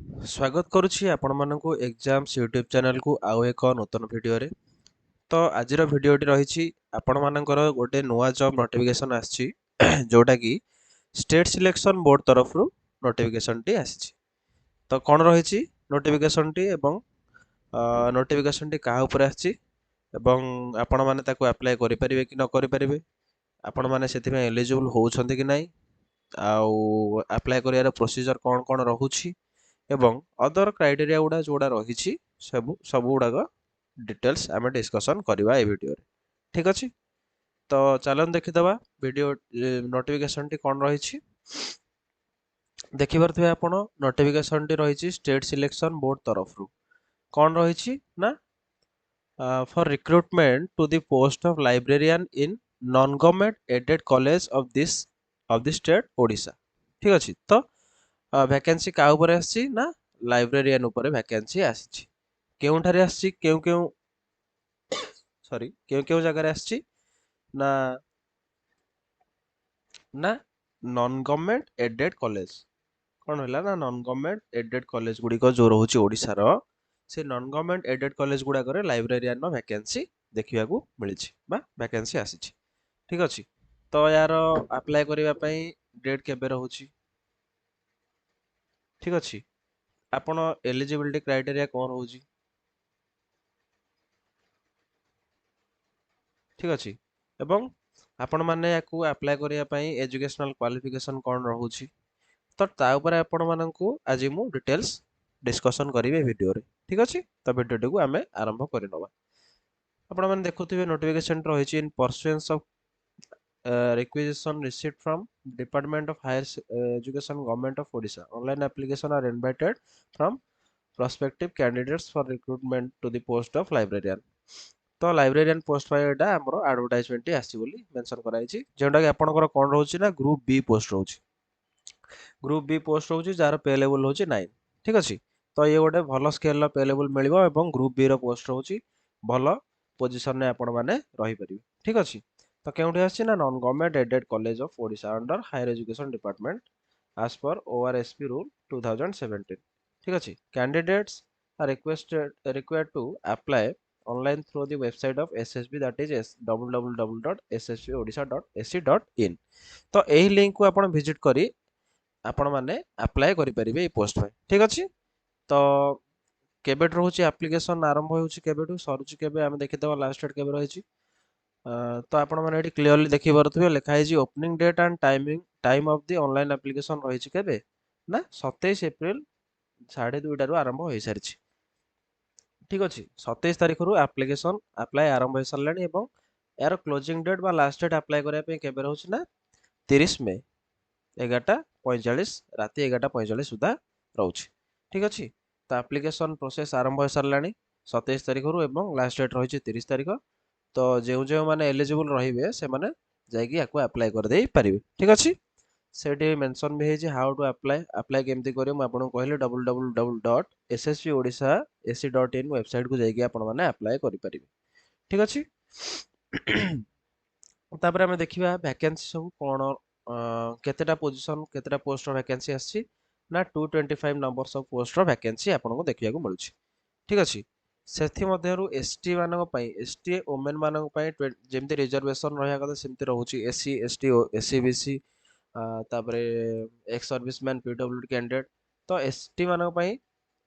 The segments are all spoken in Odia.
ସ୍ୱାଗତ କରୁଛି ଆପଣମାନଙ୍କୁ ଏକ୍ଜାମ୍ସ ୟୁଟ୍ୟୁବ୍ ଚ୍ୟାନେଲକୁ ଆଉ ଏକ ନୂତନ ଭିଡ଼ିଓରେ। ତ ଆଜିର ଭିଡ଼ିଓଟି ରହିଛି ଆପଣମାନଙ୍କର ଗୋଟେ ନୂଆ ଜବ୍ ନୋଟିଫିକେସନ୍ ଆସିଛି ଯେଉଁଟାକି ଷ୍ଟେଟ୍ ସିଲେକ୍ସନ୍ ବୋର୍ଡ଼ ତରଫରୁ ନୋଟିଫିକେସନ୍ଟି ଆସିଛି। ତ କ'ଣ ରହିଛି ନୋଟିଫିକେସନ୍ଟି ଏବଂ ନୋଟିଫିକେସନ୍ଟି କାହା ଉପରେ ଆସିଛି ଏବଂ ଆପଣମାନେ ତାକୁ ଆପ୍ଲାଏ କରିପାରିବେ କି ନ କରିପାରିବେ, ଆପଣମାନେ ସେଥିପାଇଁ ଏଲିଜିବୁଲ୍ ହେଉଛନ୍ତି କି ନାହିଁ, ଆଉ ଆପ୍ଲାଏ କରିବାର ପ୍ରୋସିଜର୍ କ'ଣ କ'ଣ ରହୁଛି ଏବଂ ଅଦର କ୍ରାଇଟେରିଆ ଗୁଡ଼ା ଯେଉଁଗୁଡ଼ା ରହିଛି ସବୁ ଗୁଡ଼ାକ ଡିଟେଲ୍ସ ଆମେ ଡିସ୍କସନ୍ କରିବା এই ଭିଡ଼ିଓରେ। ଠିକ୍ ଅଛି, ତ ଚାଲନ୍ତୁ ଦେଖିଦେବା ଭିଡ଼ିଓ ନୋଟିଫିକେସନ୍ଟି କ'ଣ ରହିଛି। ଦେଖିପାରୁଥିବେ ଆପଣ ନୋଟିଫିକେସନ୍ଟି ରହିଛି ଷ୍ଟେଟ୍ ସିଲେକ୍ସନ୍ ବୋର୍ଡ଼ ତରଫରୁ। କ'ଣ ରହିଛି ନା for recruitment to the post of librarian in non government aided college of the state Odisha. ଠିକ୍ ଅଛି, ତ ଭ୍ୟାକେନ୍ସି କାହା ଉପରେ ଆସିଛି ନା ଲାଇବ୍ରେରିଆନ୍ ଉପରେ ଭ୍ୟାକେନ୍ସି ଆସିଛି। କେଉଁଠାରେ ଆସିଛି, କେଉଁ ଜାଗାରେ ଆସିଛି ନା ନା ନନ୍ ଗଭର୍ଣ୍ଣମେଣ୍ଟ ଏଡେଡ୍ କଲେଜ। କ'ଣ ହେଲା ନା ନନ୍ ଗଭର୍ଣ୍ଣମେଣ୍ଟ ଏଡେଡ୍ କଲେଜ ଗୁଡ଼ିକ ଯେଉଁ ରହୁଛି ଓଡ଼ିଶାର, ସେ ନନ୍ ଗଭର୍ଣ୍ଣମେଣ୍ଟ ଏଡେଡ୍ କଲେଜ ଗୁଡ଼ାକରେ ଲାଇବ୍ରେରିଆନ୍ର ଭ୍ୟାକେନ୍ସି ଦେଖିବାକୁ ମିଳିଛି ବା ଭ୍ୟାକେନ୍ସି ଆସିଛି। ଠିକ୍ ଅଛି, ତ ୟାର ଆପ୍ଲାଏ କରିବା ପାଇଁ ଡେଟ୍ କେବେ ରହୁଛି? ଠିକ୍ ଅଛି, ଆପଣ ଏଲିଜିବିଲିଟି କ୍ରାଇଟେରିଆ କ'ଣ ରହୁଛି? ଠିକ୍ ଅଛି, ଏବଂ ଆପଣମାନେ ୟାକୁ ଆପ୍ଲାଏ କରିବା ପାଇଁ ଏଜୁକେସନାଲ୍ କ୍ୱାଲିଫିକେସନ୍ କ'ଣ ରହୁଛି, ତ ତା ଉପରେ ଆପଣମାନଙ୍କୁ ଆଜି ମୁଁ ଡିଟେଲ୍ସ ଡିସ୍କସନ୍ କରିବି ଏ ଭିଡ଼ିଓରେ। ଠିକ୍ ଅଛି, ତ ଭିଡ଼ିଓଟିକୁ ଆମେ ଆରମ୍ଭ କରିନେବା। ଆପଣମାନେ ଦେଖୁଥିବେ ନୋଟିଫିକେସନ୍ ରହିଛି in pursuance of requisition received from Department of Higher Education Government of Odisha. Online application are invited from prospective candidates for recruitment to the post of librarian. ତ ଲାଇବ୍ରେରିଆନ୍ ପୋଷ୍ଟ ପାଇଁ ଏଇଟା ଆମର ଆଡ଼ଭର୍ଟାଇଜମେଣ୍ଟଟି ଆସିଛି ବୋଲି ମେନସନ୍ କରାଯାଇଛି, ଯେଉଁଟାକି ଆପଣଙ୍କର କ'ଣ ରହୁଛି ନା ଗ୍ରୁପ୍ ବି ପୋଷ୍ଟ ରହୁଛି। ଗ୍ରୁପ୍ ବି ପୋଷ୍ଟ ରହୁଛି ଯାହାର ପେ ଲେବୁଲ୍ ହେଉଛି 9। ଠିକ୍ ଅଛି, ତ ଇଏ ଗୋଟେ ଭଲ ସ୍କେଲ୍ର ପେ ଲେବୁଲ୍ ମିଳିବ ଏବଂ ଗ୍ରୁପ୍ ବିର ପୋଷ୍ଟ ରହୁଛି, ଭଲ ପୋଜିସନ୍ରେ ଆପଣମାନେ ରହିପାରିବେ। ଠିକ୍ ଅଛି, ତ କେଉଁଠି ଆସିଛି ନା non government aided college of Odisha under higher education department as per ORSP rule 2017। ଠିକ୍ ଅଛି, candidates are required to apply online through the website of SSB, that is www.ssbodisha.ac.in। ତ ଏହି ଲିଙ୍କକୁ ଆପଣ ଭିଜିଟ୍ କରି ଆପଣମାନେ ଆପ୍ଲାଏ କରିପାରିବେ ଏଇ ପୋଷ୍ଟ ପାଇଁ। ଠିକ୍ ଅଛି, ତ କେବେଠୁ ରହୁଛି ଆପ୍ଲିକେସନ୍, ଆରମ୍ଭ ହେଉଛି କେବେଠୁ, ସରୁଛି କେବେ, ଆମେ ଦେଖିଦେବା ଲାଷ୍ଟ ଡେଟ୍ କେବେ ରହିଛି। ତ ଆପଣମାନେ ଏଠି କ୍ଲିୟରଲି ଦେଖିପାରୁଥିବେ ଲେଖା ହେଇଛି opening date and time of the online application ରହିଛି କେବେ ନା 27 ଏପ୍ରିଲ 2:30ରୁ ଆରମ୍ଭ ହୋଇସାରିଛି। ଠିକ୍ ଅଛି, 27 ତାରିଖରୁ ଆପ୍ଲାଏ ଆରମ୍ଭ ହୋଇସାରିଲାଣି ଏବଂ ଏହାର କ୍ଲୋଜିଂ ଡେଟ୍ ବା ଲାଷ୍ଟ ଡେଟ୍ ଆପ୍ଲାଏ କରିବା ପାଇଁ କେବେ ରହୁଛି ନା 30 ମେ 11:45 ରାତି 11:45 ସୁଦ୍ଧା ରହୁଛି। ଠିକ୍ ଅଛି, ତ ଆପ୍ଲିକେସନ୍ ପ୍ରୋସେସ୍ ଆରମ୍ଭ ହୋଇସାରିଲାଣି 27 ତାରିଖରୁ ଏବଂ ଲାଷ୍ଟ ଡେଟ୍ ରହିଛି 30 ତାରିଖ। ତ ଯେଉଁମାନେ ଏଲିଜିବୁଲ୍ ରହିବେ ସେମାନେ ଯାଇକି ୟାକୁ ଆପ୍ଲାଏ କରିଦେଇ ପାରିବେ। ଠିକ୍ ଅଛି, ସେଠି ମେନସନ୍ ବି ହେଇଛି ହାଉ ଟୁ ଆପ୍ଲାଏ କେମିତି କରିବେ। ମୁଁ ଆପଣଙ୍କୁ କହିଲି www.ssbodisha.ac.in ୱେବସାଇଟ୍କୁ ଯାଇକି ଆପଣମାନେ ଆପ୍ଲାଏ କରିପାରିବେ। ଠିକ୍ ଅଛି, ତାପରେ ଆମେ ଦେଖିବା ଭ୍ୟାକେନ୍ସି ସବୁ କ'ଣ, କେତେଟା ପୋଜିସନ୍, କେତେଟା ପୋଷ୍ଟର ଭ୍ୟାକେନ୍ସି ଆସିଛି ନା 225 ନମ୍ବର୍ସ ଅଫ୍ ପୋଷ୍ଟର ଭ୍ୟାକେନ୍ସି ଆପଣଙ୍କୁ ଦେଖିବାକୁ ମିଳୁଛି। ଠିକ୍ ଅଛି, ସେଥିମଧ୍ୟରୁ ST ମାନଙ୍କ ପାଇଁ, ST ଓମେନ୍ ମାନଙ୍କ ପାଇଁ ଯେମିତି ରିଜର୍ଭେସନ୍ ରହିବା କଥା ସେମିତି ରହୁଛି। SC ST SC BC ତାପରେ ଏକ୍ସ ସର୍ଭିସମ୍ୟାନ୍ PWD କ୍ୟାଣ୍ଡିଡେଟ୍, ତ ST ମାନଙ୍କ ପାଇଁ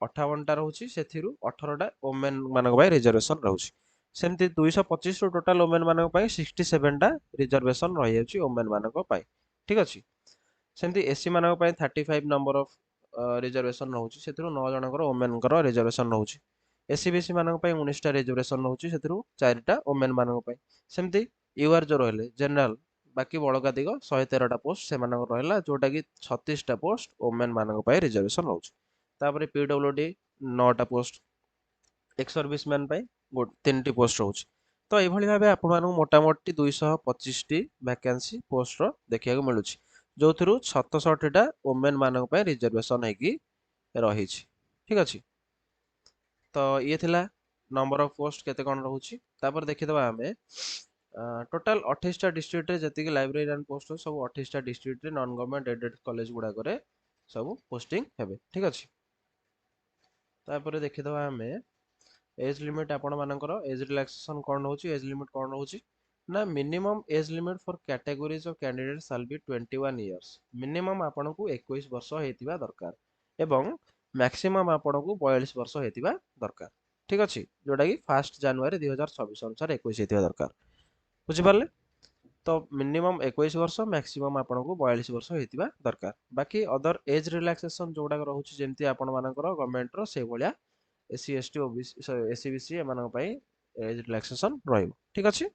58ଟା ରହୁଛି, ସେଥିରୁ 18ଟା ଓମେନ୍ ମାନଙ୍କ ପାଇଁ ରିଜର୍ଭେସନ୍ ରହୁଛି। ସେମିତି 225ରୁ ଟୋଟାଲ୍ ଓମେନ୍ ମାନଙ୍କ ପାଇଁ 67ଟା ରିଜର୍ଭେସନ୍ ରହିଯାଉଛି ଓମେନ୍ ମାନଙ୍କ ପାଇଁ। ଠିକ୍ ଅଛି, ସେମିତି SC ମାନଙ୍କ ପାଇଁ 35 ନମ୍ବର ଅଫ୍ ରିଜର୍ଭେସନ୍ ରହୁଛି, ସେଥିରୁ 9 ଜଣଙ୍କର ଓମେନ୍ଙ୍କର ରିଜର୍ଭେସନ୍ ରହୁଛି। SC BC ମାନଙ୍କ ପାଇଁ 19ଟା ରିଜର୍ଭେସନ୍ ରହୁଛି, ସେଥିରୁ 4ଟା ଓମେନ୍ ମାନଙ୍କ ପାଇଁ। ସେମିତି UR ଯେଉଁ ରହିଲେ ଜେନେରାଲ, ବାକି ବଳକା ଦିଗ 113ଟା ପୋଷ୍ଟ ସେମାନଙ୍କର ରହିଲା, ଯେଉଁଟାକି 36ଟା ପୋଷ୍ଟ ଓମେନ୍ ମାନଙ୍କ ପାଇଁ ରିଜର୍ଭେସନ୍ ରହୁଛି। ତାପରେ PWD 9ଟା ପୋଷ୍ଟ, ଏକ୍ସ ସର୍ଭିସମ୍ୟାନ୍ ପାଇଁ 3ଟି ପୋଷ୍ଟ ରହୁଛି। ତ ଏଇଭଳି ଭାବେ ଆପଣମାନଙ୍କୁ ମୋଟାମୋଟି 225ଟି ଭ୍ୟାକେନ୍ସି ପୋଷ୍ଟର ଦେଖିବାକୁ ମିଳୁଛି, ଯେଉଁଥିରୁ 67ଟା ଓମେନ୍ ମାନଙ୍କ ପାଇଁ ରିଜର୍ଭେସନ୍ ହେଇକି ରହିଛି। ଠିକ୍ ଅଛି, ତ ଇଏ ଥିଲା ନମ୍ବର ଅଫ୍ ପୋଷ୍ଟ କେତେ କ'ଣ ରହୁଛି। ତାପରେ ଦେଖିଦେବା ଆମେ ଟୋଟାଲ୍ 28ଟା ଡିଷ୍ଟ୍ରିକ୍ଟରେ ଯେତିକି ଲାଇବ୍ରେରିଆନ୍ ପୋଷ୍ଟ ଅଛି, ସବୁ 28ଟା ଡିଷ୍ଟ୍ରିକ୍ଟରେ ନନ୍ ଗଭର୍ଣ୍ଣମେଣ୍ଟ ଏଡେଡ୍ କଲେଜ ଗୁଡ଼ାକରେ ସବୁ ପୋଷ୍ଟିଂ ହେବେ। ଠିକ୍ ଅଛି, तापर देखिदवा आमे एज लिमिट आपण मानकर एज रिलैक्सेशन कौन होची एज लिमिट कौन होची ना minimum age limit for categories of candidate shall be 21 years minimum आपण को 21 वर्ष हेतिबा दरकार एवं मैक्सिमम आपण को 42 वर्ष हेतिबा दरकार ठीक अछि जोटा कि 1 जनवरी 2024 अनुसार 21 हेतिबा दरकार बुझि पारले तो मिनिमम 21 वर्ष मैक्सिमम आपण को 42 वर्ष हेतिबा दरकार बाकी अदर एज रिलैक्सेशन जोडा रहउची जेमति आपण मानकर गवर्नमेंट रो से भलिया SC ST OBC SC BC एମାନଙ୍କ ପାଇଁ ଏଜ୍ ରିଲାକ୍ସେସନ୍ ରହିବ ଠିକ ଅଛି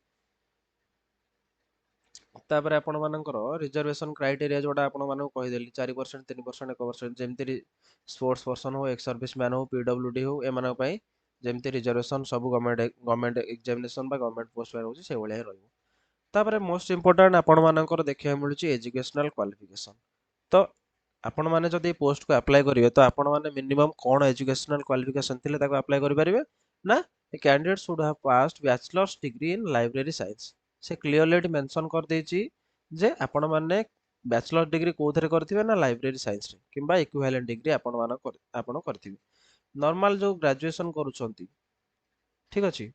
ତାପରେ ଆପଣ ମାନଙ୍କର ରିଜର୍ଭେସନ କ୍ରାଇଟେରିଆ ଯୋଉଟା ଆପଣ ମାନଙ୍କୁ କହିଦେଲି 4% 3% 1% ଯେମିତି ସ୍ପୋର୍ଟସ ପର୍ସନ ହଉ ଏକ୍ସ ସର୍ଭିସ ମ୍ୟାନ ହଉ ପିଡବ୍ଲ୍ୟୁଡି ହଉ ଏମାନଙ୍କ ପାଇଁ ଯେମିତି ରିଜର୍ଭେସନ ସବୁ ଗଭର୍ଣ୍ଣମେଣ୍ଟ ଏକ୍ଜାମିନେସନ ବା ଗଭର୍ଣ୍ଣମେଣ୍ଟ ପୋଷ୍ଟ ରହୁଛି ସେଇଭଳିଆ ହିଁ ରହିବ ତାପରେ ମୋଷ୍ଟ ଇମ୍ପୋର୍ଟାଣ୍ଟ ଆପଣ ମାନଙ୍କର ଦେଖିବାକୁ ମିଳୁଛି ଏଜୁକେଶନାଲ କ୍ୱାଲିଫିକେସନ ତ ଆପଣ ମାନେ ଯଦି ପୋଷ୍ଟ କୁ ଆପ୍ଲାଏ କରିବେ ତ ଆପଣ ମାନେ ମିନିମମ୍ କଣ ଏଜୁକେଶନାଲ କ୍ୱାଲିଫିକେସନ ଥିଲେ ତାକୁ ଆପ୍ଲାଏ କରିପାରିବେ ନା a candidate should have passed bachelor's degree in library science ସେ କ୍ଲିୟରଲି ଏଠି ମେନସନ କରିଦେଇଛି ଯେ ଆପଣ ମାନେ ବ୍ୟାଚଲର ଡିଗ୍ରୀ କୋଉଥିରେ କରିଥିବେ ନା ଲାଇବ୍ରେରୀ ସାଇନ୍ସରେ କିମ୍ବା ଇକ୍विଭାଲେଣ୍ଟ ଡିଗ୍ରୀ ଆପଣ କରିଥିବେ ନର୍ମାଲ ଯୋଉ ଗ୍ରାଜୁଏସନ କରୁଛନ୍ତି ଠିକ ଅଛି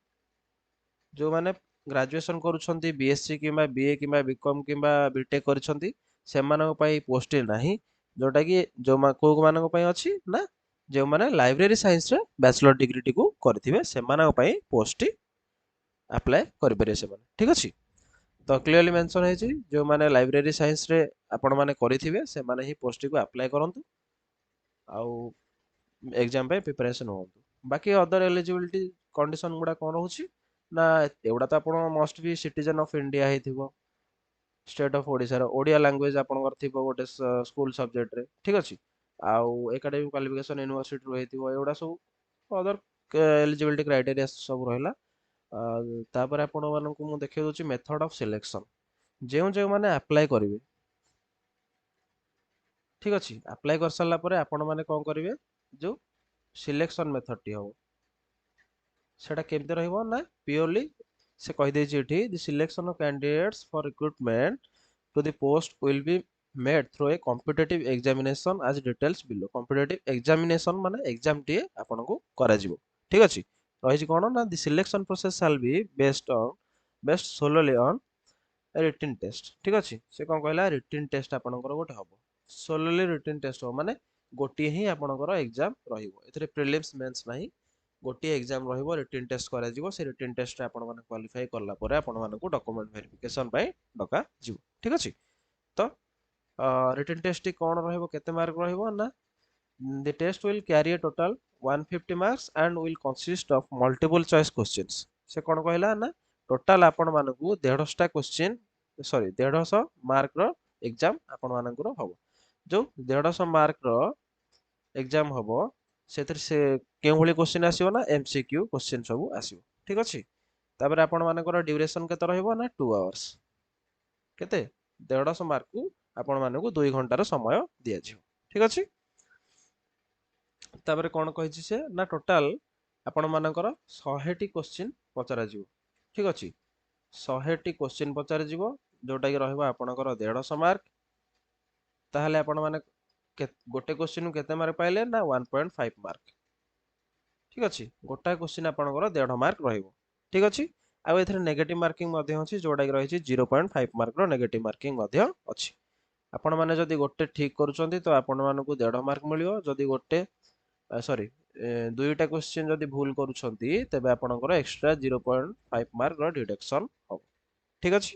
ଯୋଉମାନେ ଗ୍ରାଜୁଏସନ କରୁଛନ୍ତି ବିଏସସି କିମ୍ବା ବିଏ କିମ୍ବା ବିକମ୍ କିମ୍ବା ବିଟେକ୍ କରିଛନ୍ତି ସେମାନଙ୍କ ପାଇଁ ପୋଷ୍ଟ ନାହିଁ ଯୋଉଟା କି କୋଉ ମାନଙ୍କ ପାଇଁ ଅଛି ନା ଯେଉଁମାନେ ଲାଇବ୍ରେରୀ ସାଇନ୍ସରେ ବ୍ୟାଚଲର ଡିଗ୍ରୀଟିକୁ କରିଥିବେ ସେମାନଙ୍କ ପାଇଁ ପୋଷ୍ଟଟି ଆପ୍ଲାଏ କରିପାରିବେ ସେମାନେ ଠିକ ଅଛି ତ କ୍ଲିୟରଲି ମେନସନ ହେଇଛି ଯେଉଁମାନେ ଲାଇବ୍ରେରୀ ସାଇନ୍ସରେ ଆପଣ ମାନେ କରିଥିବେ ସେମାନେ ହିଁ ପୋଷ୍ଟଟିକୁ ଆପ୍ଲାଏ କରନ୍ତୁ ଆଉ एग्जाम पे प्रिपरेशन हुଅନ୍ତୁ ବାକି ଅଦର ଏଲିଜିବିଲିଟି କଣ୍ଡିସନ ଗୁଡା କଣ ରହୁଛି ନା ଏଗୁଡା ତ ଆପଣ ମଷ୍ଟ ବି ସିଟିଜେନ ଅଫ ଇଣ୍ଡିଆ ହେଇଥିବ ଷ୍ଟେଟ୍ ଅଫ ଓଡିଶାର ଓଡିଆ ଲାଙ୍ଗୁଏଜ ଆପଣଙ୍କର ଥିବ ଗୋଟେ ସ୍କୁଲ ସବଜେକ୍ଟରେ ଠିକ ଅଛି ଆଉ ଏକାଡେମିକ କ୍ୱାଲିଫିକେସନ ୟୁନିଭର୍ସିଟିରୁ ହେଇଥିବ ଏଗୁଡା ସବୁ ଅଦର ଏଲିଜିବିଲିଟି କ୍ରାଇଟେରିଆ ସବୁ ରହିଲା ତାପରେ ଆପଣ ମାନଙ୍କୁ ମୁଁ ଦେଖେଇ ଦଉଛି ମେଥଡ ଅଫ ସିଲେକ୍ସନ ଯେଉଁମାନେ ଆପ୍ଲାଏ କରିବେ ଠିକ ଅଛି ଆପ୍ଲାଏ କରିସାରିଲା ପରେ ଆପଣ ମାନେ କଣ କରିବେ ଯୋଉ ସିଲେକ୍ସନ ମେଥଡଟି ହବ ସେଟା କେମିତି ରହିବ ନା ପିଓରଲି ସେ କହିଦେଇଛି ଏଠି the selection of candidates for recruitment to the post will be made through a competitive examination as details below competitive examination ମାନେ ଏକ୍ଜାମ ଟିଏ ଆପଣଙ୍କୁ କରାଯିବ ଠିକ ଅଛି ରହିଛି କଣ ନା the selection process shall be based solely on written test ଠିକ ଅଛି ସେ କଣ କହିଲା ରିଟିନ୍ ଟେଷ୍ଟ ଆପଣଙ୍କର ଗୋଟେ ହବ ସୋଲୋଲି ରିଟିନ୍ ଟେଷ୍ଟ ହବ ମାନେ ଗୋଟିଏ ହିଁ ଆପଣଙ୍କର ଏକ୍ଜାମ ରହିବ ଏଥିରେ ପ୍ରିଲିମ୍ସ ମେନ୍ସ ନାହିଁ ଗୋଟିଏ ଏକ୍ଜାମ ରହିବ ରିଟିନ୍ ଟେଷ୍ଟ କରାଯିବ ସେ ରିଟିନ୍ ଟେଷ୍ଟରେ ଆପଣ ମାନେ କ୍ୱାଲିଫାଇ କଲା ପରେ ଆପଣ ମାନଙ୍କୁ ଡକୁମେଣ୍ଟ ଭେରିଫିକେସନ ପାଇଁ ଡକାଯିବ ଠିକ ଅଛି ତ ରିଟିନ୍ ଟେଷ୍ଟଟି କଣ ରହିବ କେତେ ମାର୍କ ରହିବ ନା the test will carry a total 150 marks and will consist of multiple choice questions ସେ କଣ କହିଲା ନା ଟୋଟାଲ ଆପଣ ମାନଙ୍କୁ 150ଟା କ୍ୱେଶ୍ଚିନ୍ ସରି 150 ମାର୍କ ର ଏକ୍ଜାମ ଆପଣ ମାନଙ୍କର ହବ ଯୋଉ 150 ମାର୍କ ର ଏକ୍ଜାମ ହବ ସେଥିରେ ସେ କେଉଁ ଭଳି କ୍ୱେଶ୍ଚିନ୍ ଆସିବ ନା ଏମସିକ୍ୟୁ କ୍ୱେଶ୍ଚିନ୍ ସବୁ ଆସିବ ଠିକ ଅଛି ତାପରେ ଆପଣ ମାନଙ୍କର ଡ୍ୟୁରେସନ କେତେ ରହିବ ନା 2 ଆୱାର୍ସ କେତେ 150 ମାର୍କକୁ ଆପଣ ମାନଙ୍କୁ 2 ଘଣ୍ଟାର ସମୟ ଦିଆଯିବ ଠିକ ଅଛି ତାପରେ କଣ କହିଛି ସେ ନା ଟୋଟାଲ ଆପଣ ମାନଙ୍କର 100ଟି କ୍ୱେଶ୍ଚିନ୍ ପଚରାଯିବ ଠିକ ଅଛି 100ଟି କ୍ୱେଶ୍ଚିନ୍ ପଚରାଯିବ ଯୋଉଟା କି ରହିବ ଆପଣଙ୍କର 150 ମାର୍କ ତାହେଲେ ଆପଣ ମାନେ ଗୋଟେ କ୍ୱେଶ୍ଚିନ୍ କେତେ ମାର୍କ ପାଇଲେ ନା 1.5 ମାର୍କ ଠିକ ଅଛି ଗୋଟାଏ କ୍ୱେଶ୍ଚିନ୍ ଆପଣଙ୍କର 1.5 ମାର୍କ ରହିବ ଠିକ ଅଛି ଆଉ ଏଥିରେ ନେଗେଟିଭ ମାର୍କିଂ ମଧ୍ୟ ଅଛି ଯୋଉଟା କି ରହିଛି 0.5 ମାର୍କ ର ନେଗେଟିଭ ମାର୍କିଂ ମଧ୍ୟ ଅଛି ଆପଣ ମାନେ ଯଦି ଗୋଟେ ଠିକ କରୁଛନ୍ତି ତ ଆପଣ ମାନଙ୍କୁ 1.5 ମାର୍କ ମିଳିବ ଯଦି ଗୋଟେ ସରି ଦୁଇଟା କ୍ୱେଶ୍ଚିନ୍ ଯଦି ଭୁଲ କରୁଛନ୍ତି ତେବେ ଆପଣଙ୍କର ଏକ୍ସଟ୍ରା 0.5 ମାର୍କ ର ଡିଡକ୍ସନ ହବ ଠିକ ଅଛି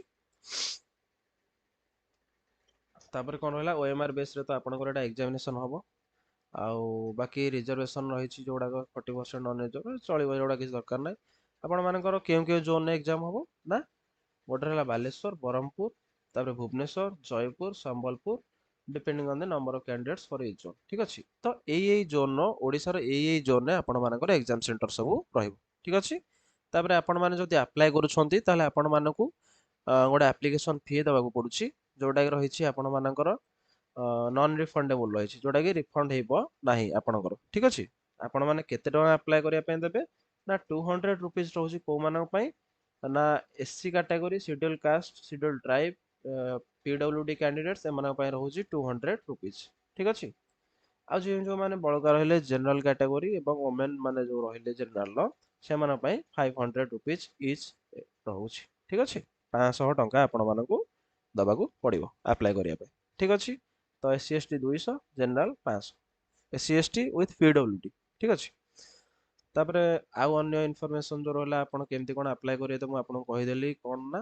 ତାପରେ କଣ ରହିଲା ଓଏମଆର ବେସ୍ ରେ ତ ଆପଣଙ୍କର ଏଟା ଏକ୍ଜାମିନେସନ ହବ ଆଉ ବାକି ରିଜର୍ଭେସନ ରହିଛି ଯୋଉଗୁଡାକ 40% ନନ୍ ରିଜର୍ଭ ଚଳିବ ଯୋଉଟା କିଛି ଦରକାର ନାହିଁ ଆପଣ ମାନଙ୍କର କେଉଁ କେଉଁ ଜୋନରେ ଏକ୍ଜାମ ହବ ନା ଗୋଟେ ହେଲା ବାଲେଶ୍ୱର ବ୍ରହ୍ମପୁର ତାପରେ Bhubaneswar Jeypore Sambalpur depending on the number of candidates for each zone ठीक अछि तो एई जोन नो ओडिसा रो एई जोन ने आपण मानकर एग्जाम सेंटर सब रहइबो ठीक अछि तापर आपण माने जदि अप्लाई करूछंती ताले आपण मानकू गोटे एप्लिकेशन फी देबाक पडुछि जोटा कि रहिछि आपण मानकर नॉन रिफंडेबल रहिछि जोटा कि रिफंड हेबो नाही आपणकर ठीक अछि आपण माने केते टका अप्लाई करिया पे देबे ना 200 रुपीस रहउछि को मानक पई ना SC category schedule caste schedule tribe PWD candidate से रहुछि 200 रुपीस ठीक अछि जो मैंने बड़का रहिले जनरल कैटेगरी एवं वोमेन माने जो रहिले जनरल सेमान ପାଇଁ 500 रुपीज इच रहुछि ठीक अछि 500 टंका आपण मानकू दबाकू पड़िबो अप्लाई करिया पे ठीक अछि तो SC ST 200 general 500 SC ST with PWD ठीक अछि तापरे आउ अन्य इनफॉरमेशन जो रहला आपण केमती कोन अप्लाई करिए तो मु आपण कहि कोन ना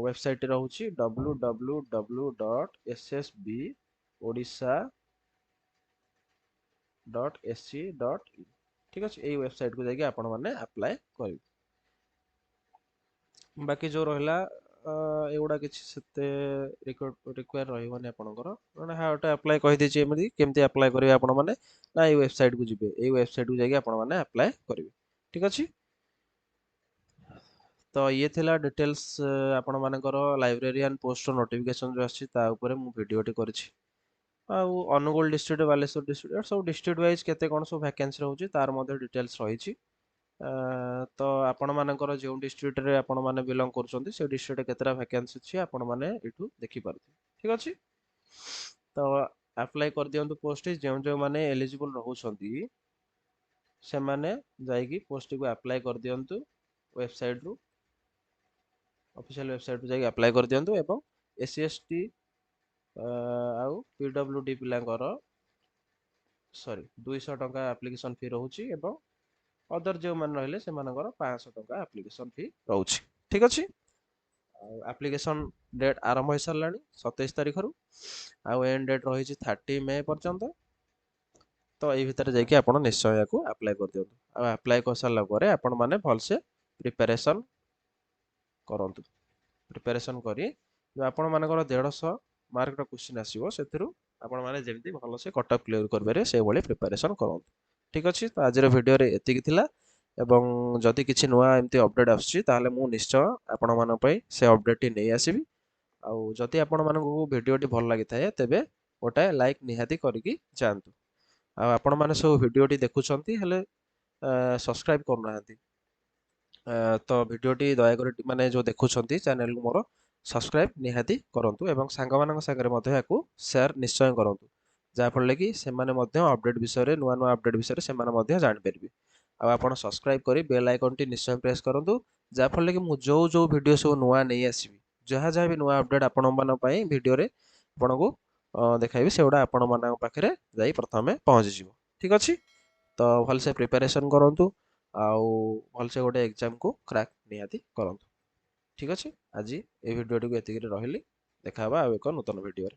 वेबसाइट रहुछि www.ssbodisha.sc.in ठीक अछि एई वेबसाइट को जाके आपण माने अप्लाई करिवे बाकी जो रहला एगुडा किछि सेते रिक्वायर रहिबोनी आपणकर माने हाउ टू अप्लाई कहि देछि एमति केमति अप्लाई करिवे आपण माने ना एई वेबसाइट को जिवे एई वेबसाइट को जाके आपण माने अप्लाई करिवे ठीक अछि तो ये थिला डिटेल्स आपण मानकर लाइब्रेरियन पोस्ट नोटिफिकेशन जो आछि ता ऊपर मु वीडियोटी करछि आउ अनुगुल डिस्ट्रिक्ट बालेश्वर डिस्ट्रिक्ट सब डिस्ट्रिक्ट वाइज केते कोन सब वैकेंसी रहउछि तार मध्ये डिटेल्स रहिछि तो आपण मानकर जो डिस्ट्रिक्ट रे आपण माने बिलोंग करछन्ती से डिस्ट्रिक्ट केतेरा वैकेंसी अछि आपण माने एठू देखि पारथि ठीक अछि तो अप्लाई कर दियंतु पोस्ट जो माने एलिजिबल रहउछन्ती से माने जाईकी पोस्ट को अप्लाई कर दियंतु वेबसाइट रु ऑफिशियल वेबसाइट जाई अप्लाई कर दियंतु एवं एससी एसटी आउ पीडब्ल्यूडी पिलांकर सॉरी 200 टंका एप्लिकेशन फी रहउछि एवं अदर जो मान रहले से मानकर 500 टंका एप्लिकेशन फी रहउछि ठीक अछि एप्लिकेशन डेट आरंभ हो सारलानी 27 तारिख रु आउ एंड डेट रहिछि 30 मई पर्यंत तो एई भितर जाके आपण निश्चय याकू अप्लाई कर दियंतु आ अप्लाई कर सारला परे आपण माने भलसे प्रिपरेशन करंतु प्रिपरेशन करी जो आपण मानकर 150 मार्क रो क्वेश्चन आसीबो सेथिरु आपण माने जेमति भलसे कट ऑफ क्लियर करबेरे से भली प्रिपरेशन करंतु ठीक अछि तो आज रो वीडियो रे एतिकी थिला एवं जदि किछि नुवा एमति अपडेट आछि ताहाले मु निश्चय आपण मान पई से अपडेट टी नै आसीबी आउ जदि आपण मानकू वीडियोटी भल लागि थाए तेबे गोटाए लाइक निहाती करिकी जान्तु आ आपण माने सब वीडियोटी देखुछंती हेले सब्सक्राइब करनाहांती तो वीडियोटी दया करी माने जो देखुछंती चैनल को मोर सब्सक्राइब निहाती करंतु एवं सांग मानक संगे मध्ये याकू शेयर निश्चय करंतु जहाँ फल कि सेमाने मध्ये अपडेट विषय नुआ नुआ अपडेट विषय सेमाने मध्ये जानि परिबे आ आपण सब्सक्राइब करी बेल आइकन टी निश्चय प्रेस करंतु जहाँ फल कि मु जो वीडियो सब नुआ नै आसीबी जहाँ जहाँ भी नुआ अपडेट आपण मान पई वीडियो रे आपनको देखाइबे सेउडा आपण मान पाखरे जाई प्रथमे पहुँची जिवो ठीक अछि तो भलसे प्रिपरेशन करंतु आउ भलसे गोटे एग्जाम को क्रैक निहाती करंतु ठीक अछि आज ए वीडियो टी को एतिकी रहिली देखा बा एक नूतन वीडियो रे।